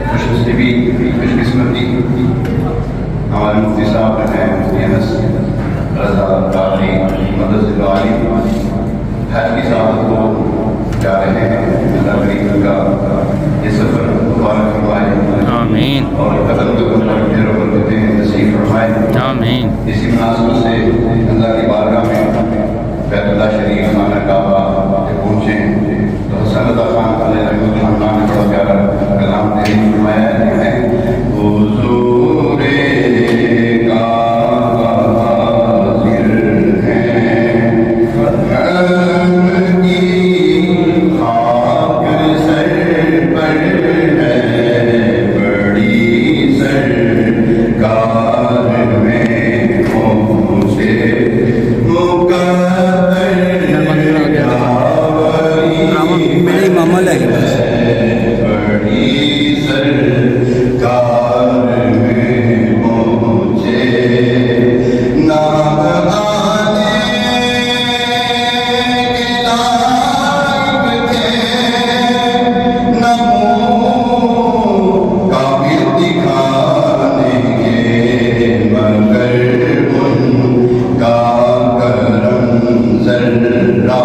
खुशनसीबी खुशकिस्मती हमारे मुफ्ती साहब हैं मुफ्ती अनस रज़ा कादरी मदद वाली हज की सादत को जा रहे हैं। अल्लाह करीम का ये सफ़र मुबारक फरमाए आमीन और कदम करते हैं नसीब फरमाए आमीन। इसी मुनासिबत से अल्लाह की बारगाह में बैतुल्लाह शरीफ खाना काबा पहुँचे तो हसन रज़ा खान रहमतुल्लाह ने बड़ा प्यारा कलाम तहरीर फरमाया है हुज़ूरे काबा हाज़िर हैं की खाक सर पर है बड़ी सरकार में पहुँचे मेरे मामा लगे बस बड़ी सरकार में पहुँचे नाम आने के लायक थे न मुँह काबिल दिखाने के मगर उनका करम जर्रा